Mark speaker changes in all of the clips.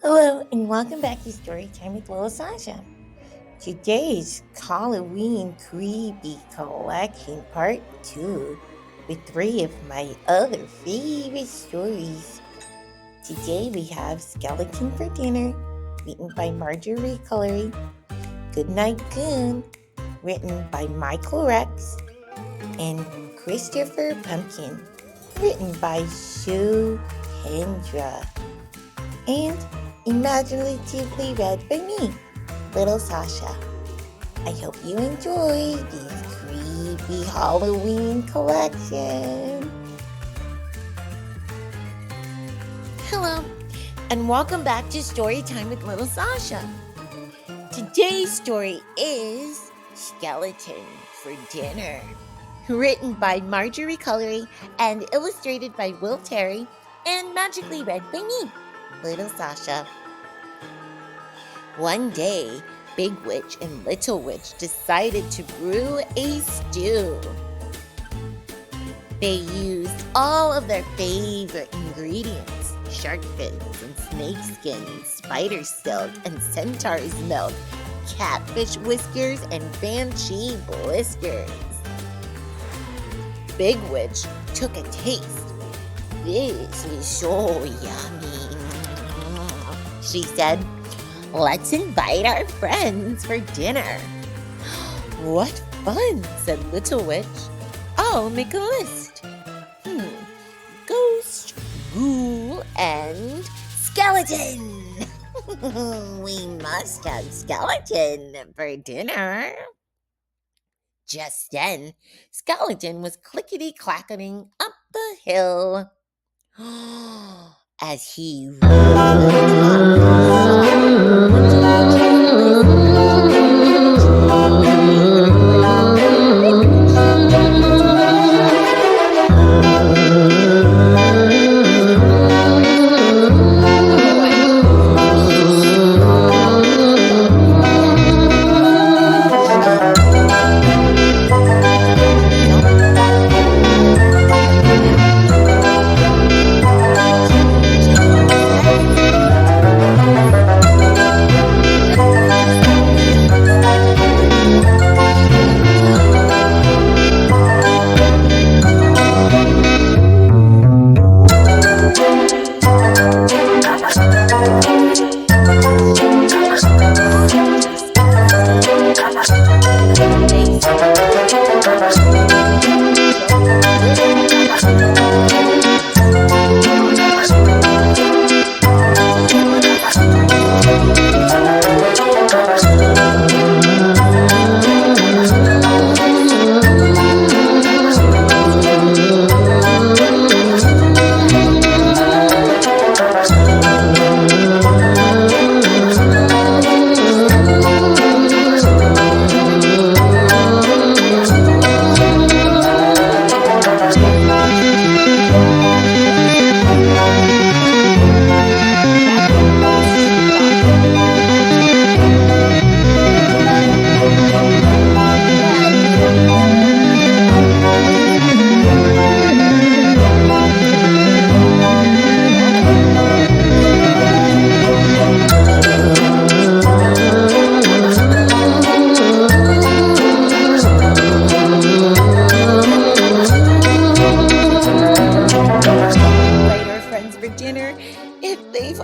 Speaker 1: Hello and welcome back to Storytime with Lil Sasha. Today's Halloween Creepy Collection Part 2 with three of my other favorite stories. Today we have Skeleton for Dinner, written by Margery Cuyler, Goodnight Goon, written by Michael Rex, and Christopher Pumpkin, written by Hendra, and imaginatively read by me, Little Sasha. I hope you enjoy this creepy Halloween collection. Hello, and welcome back to Storytime with Little Sasha. Today's story is Skeleton for Dinner, written by Margery Cuyler and illustrated by Will Terry and magically read by me, Little Sasha. One day, Big Witch and Little Witch decided to brew a stew. They used all of their favorite ingredients: shark fins and snake skins, spider silk and centaur's milk, catfish whiskers, and banshee blisters. Big Witch took a taste. "This is so yummy," she said. "Let's invite our friends for dinner." "What fun," said Little Witch. "I'll make a list. Ghost, ghoul, and skeleton. We must have skeleton for dinner." Just then, Skeleton was clickety-clacketing up the hill. As he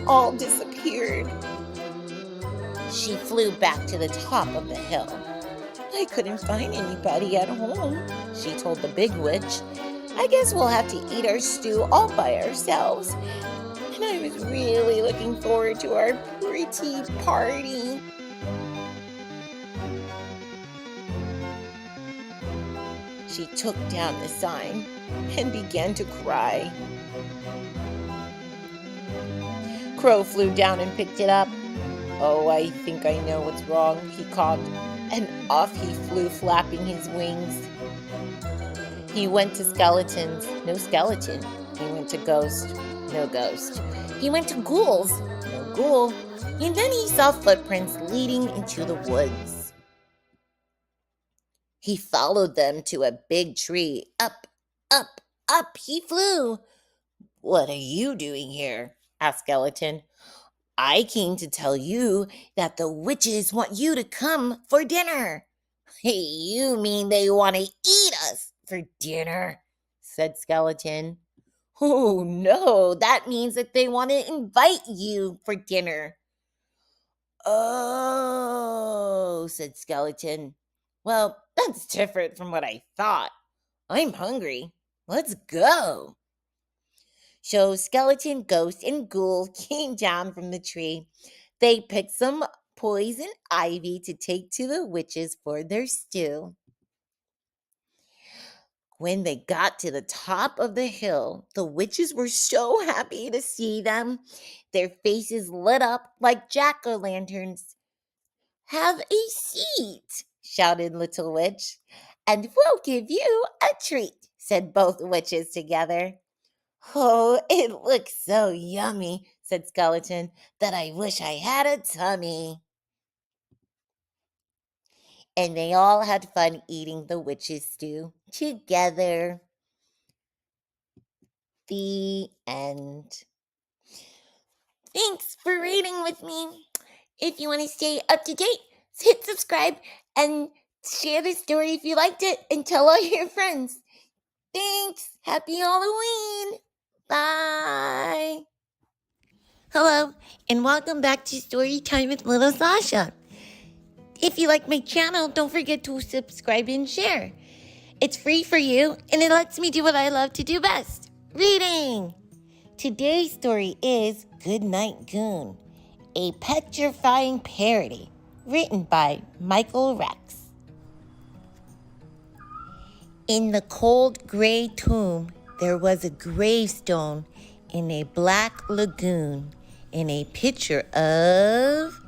Speaker 1: all disappeared. She flew back to the top of the hill. "I couldn't find anybody at home," she told the Big Witch. "I guess we'll have to eat our stew all by ourselves. And I was really looking forward to our pretty party." She took down the sign and began to cry. Crow flew down and picked it up. "Oh, I think I know what's wrong," he called, and off he flew, flapping his wings. He went to skeletons, no skeleton. He went to ghost, no ghost. He went to ghouls, no ghoul. And then he saw footprints leading into the woods. He followed them to a big tree. Up, up, up he flew. "What are you doing here?" asked Skeleton. I came to tell you that the witches want you to come for dinner. Hey, you mean they want to eat us for dinner? Said Skeleton. Oh, no, that means that they want to invite you for dinner. Oh, said Skeleton. Well, that's different from what I thought. I'm hungry. Let's go. So Skeleton, Ghost, and Ghoul came down from the tree. They picked some poison ivy to take to the witches for their stew. When they got to the top of the hill, the witches were so happy to see them. Their faces lit up like jack-o'-lanterns. Have a seat, shouted Little Witch, and we'll give you a treat, said both witches together. Oh, it looks so yummy, said Skeleton, that I wish I had a tummy. And they all had fun eating the witch's stew together. The end. Thanks for reading with me. If you want to stay up to date, hit subscribe and share the story if you liked it and tell all your friends. Thanks. Happy Halloween. Bye. Hello, and welcome back to Storytime with Lil Sasha. If you like my channel, don't forget to subscribe and share. It's free for you, and it lets me do what I love to do best, reading. Today's story is Goodnight Goon, a petrifying parody, written by Michael Rex. In the cold gray tomb, there was a gravestone in a black lagoon, and a picture of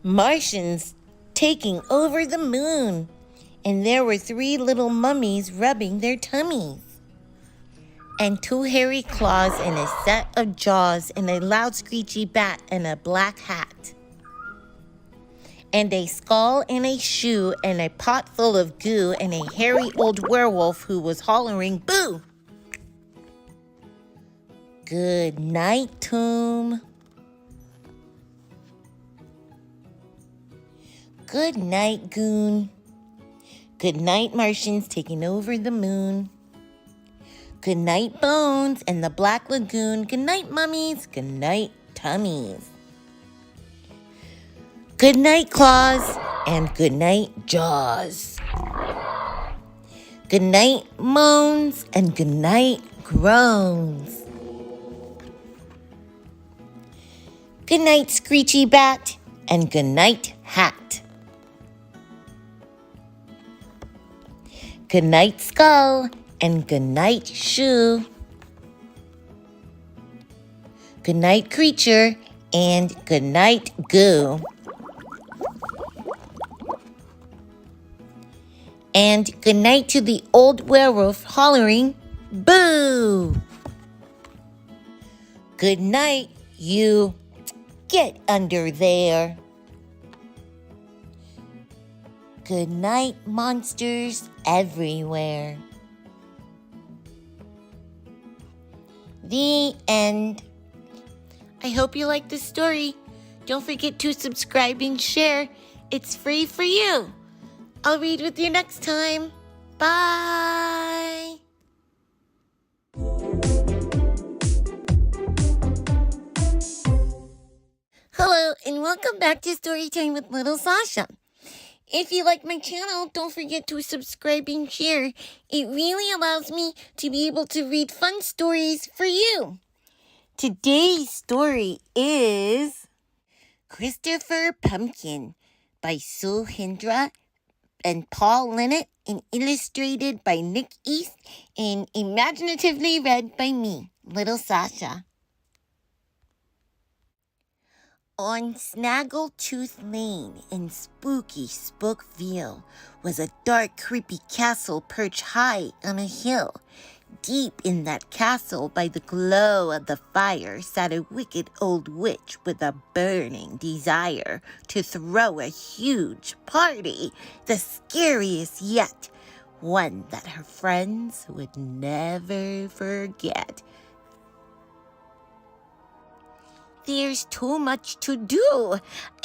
Speaker 1: Martians taking over the moon, and there were 3 little mummies rubbing their tummies, and 2 hairy claws and a set of jaws and a loud screechy bat and a black hat, and a skull and a shoe and a pot full of goo and a hairy old werewolf who was hollering boo. Good night, tomb. Good night, goon. Good night, Martians taking over the moon. Good night, bones and the black lagoon. Good night, mummies. Good night, tummies. Good night, claws, and good night, jaws. Good night, moans, and good night, groans. Good night, screechy bat, and good night, hat. Good night, skull, and good night, shoe. Good night, creature, and good night, goo. And good night to the old werewolf hollering, boo! Good night, you. Get under there. Good night, monsters everywhere. The end. I hope you liked the story. Don't forget to subscribe and share. It's free for you. I'll read with you next time. Bye. Hello, and welcome back to Storytime with Lil Sasha. If you like my channel, don't forget to subscribe and share. It really allows me to be able to read fun stories for you. Today's story is Christopher Pumpkin by Hendra and Paul Linnet, and illustrated by Nick East, and imaginatively read by me, Lil Sasha. On Snaggletooth Lane in spooky Spookville was a dark, creepy castle perched high on a hill. Deep in that castle, by the glow of the fire, sat a wicked old witch with a burning desire to throw a huge party, the scariest yet, one that her friends would never forget. There's too much to do.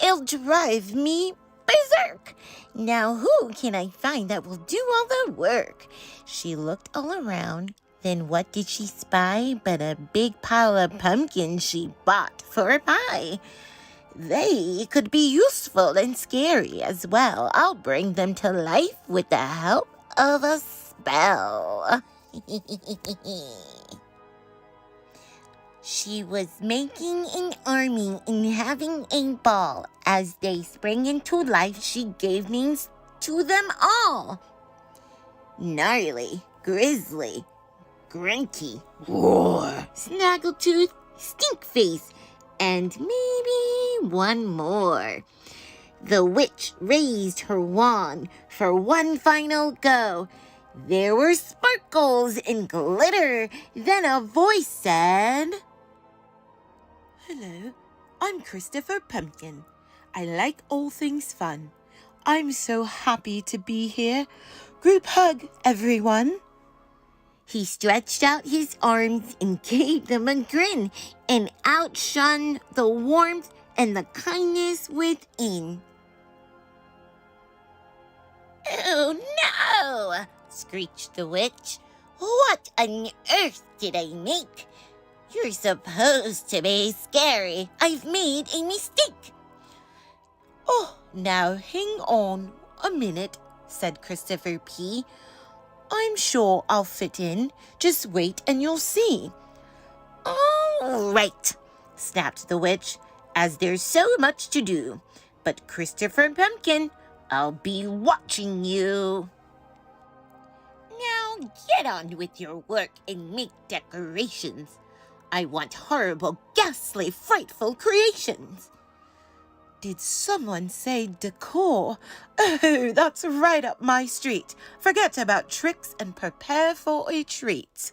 Speaker 1: It'll drive me berserk. Now who can I find that will do all the work? She looked all around. Then what did she spy but a big pile of pumpkins she bought for a pie? They could be useful and scary as well. I'll bring them to life with the help of a spell. She was making an army and having a ball. As they sprang into life, she gave names to them all. Gnarly, Grizzly, Grunty, Roar, Snaggletooth, Stinkface, and maybe one more. The witch raised her wand for one final go. There were sparkles and glitter. Then a voice said,
Speaker 2: "Hello, I'm Christopher Pumpkin. I like all things fun. I'm so happy to be here. Group hug, everyone."
Speaker 1: He stretched out his arms and gave them a grin, and out shone the warmth and the kindness within. "Oh no!" screeched the witch. "What on earth did I make? You're supposed to be scary. I've made a mistake."
Speaker 2: "Oh, now hang on a minute," said Christopher P. "I'm sure I'll fit in. Just wait and you'll see."
Speaker 1: "All right," snapped the witch, "as there's so much to do. But Christopher Pumpkin, I'll be watching you. Now get on with your work and make decorations. I want horrible, ghastly, frightful creations."
Speaker 2: Did someone say decor? Oh, that's right up my street. Forget about tricks and prepare for a treat.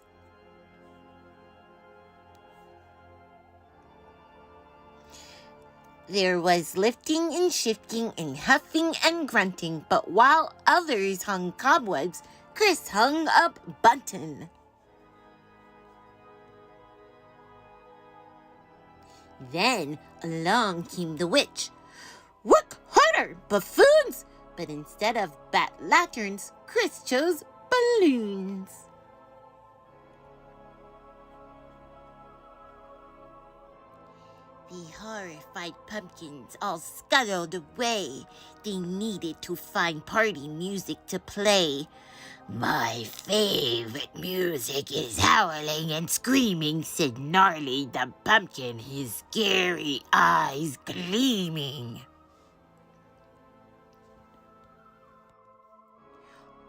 Speaker 1: There was lifting and shifting and huffing and grunting, but while others hung cobwebs, Chris hung up bunting. Then along came the witch. "Work harder, buffoons!" But instead of bat lanterns, Chris chose balloons. The horrified pumpkins all scuttled away. They needed to find party music to play. "My favorite music is howling and screaming," said Gnarly the pumpkin, his scary eyes gleaming.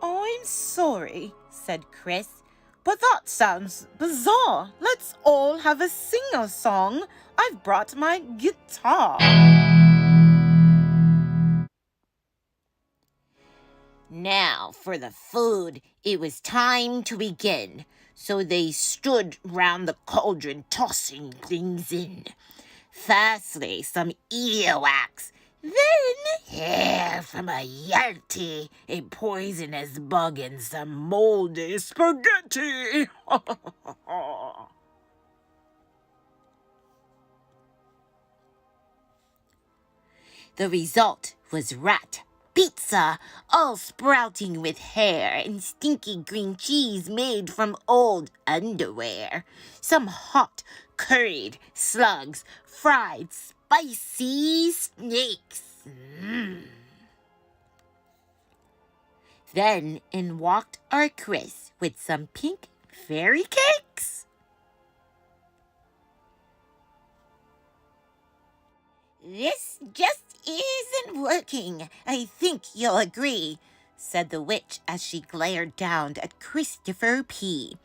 Speaker 2: "I'm sorry," said Chris, "but that sounds bizarre. Let's all have a sing-a-song. I've brought my guitar."
Speaker 1: Now for the food. It was time to begin. So they stood round the cauldron, tossing things in. Firstly, some earwax. Then hair from a Yeti, a poisonous bug, and some moldy spaghetti. The result was rat pizza, all sprouting with hair, and stinky green cheese made from old underwear. Some hot, curried slugs, fried, spicy snakes. Then in walked our Chris with some pink fairy cakes. "This just isn't working. I think you'll agree," said the witch as she glared down at Christopher P.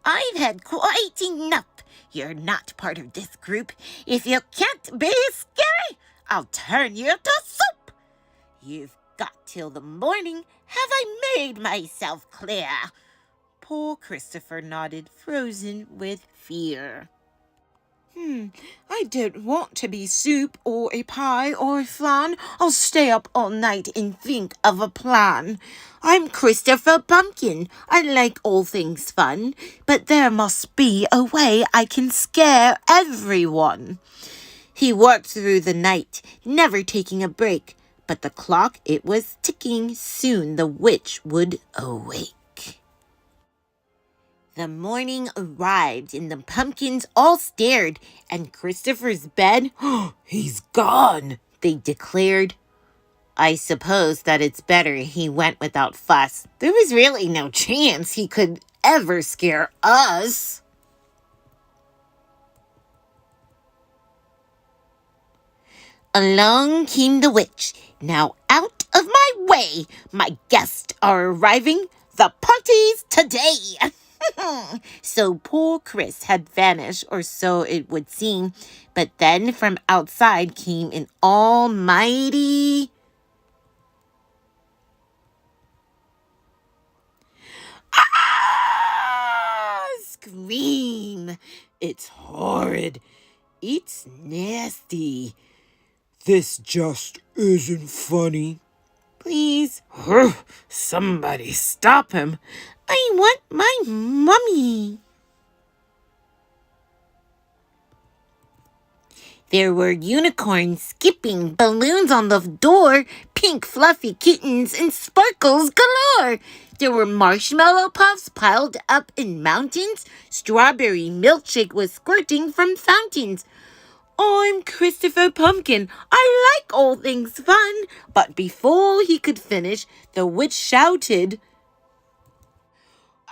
Speaker 1: "I've had quite enough. You're not part of this group. If you can't be scary, I'll turn you to soup. You've got till the morning. Have I made myself clear?"
Speaker 2: Poor Christopher nodded, frozen with fear. I don't want to be soup or a pie or a flan. I'll stay up all night and think of a plan. I'm Christopher Pumpkin. I like all things fun, but there must be a way I can scare everyone. He worked through the night, never taking a break. But the clock, it was ticking. Soon the witch would awake. The morning arrived, and the pumpkins all stared. And Christopher's bed, he's gone, they declared. I suppose that it's better he went without fuss. There was really no chance he could ever scare us. Along came the witch. Now out of my way! My guests are arriving. The party's today! So poor Chris had vanished, or so it would seem. But then from outside came an almighty... scream. It's horrid. It's nasty. This just isn't funny. Please, somebody stop him. I want my mummy. There were unicorns skipping, balloons on the door, pink fluffy kittens, and sparkles galore. There were marshmallow puffs piled up in mountains. Strawberry milkshake was squirting from fountains. I'm Christopher Pumpkin. I like all things fun. But before he could finish, the witch shouted,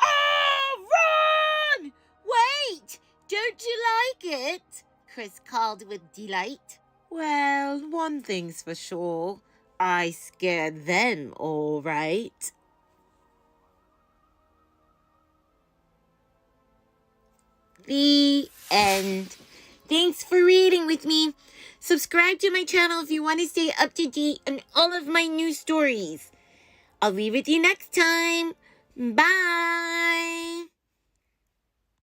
Speaker 2: "Oh, run! Wait! Don't you like it?" Chris called with delight. Well, one thing's for sure. I scared them all right. The end. Thanks for reading with me. Subscribe to my channel if you want to stay up to date on all of my new stories. I'll be with you next time. Bye.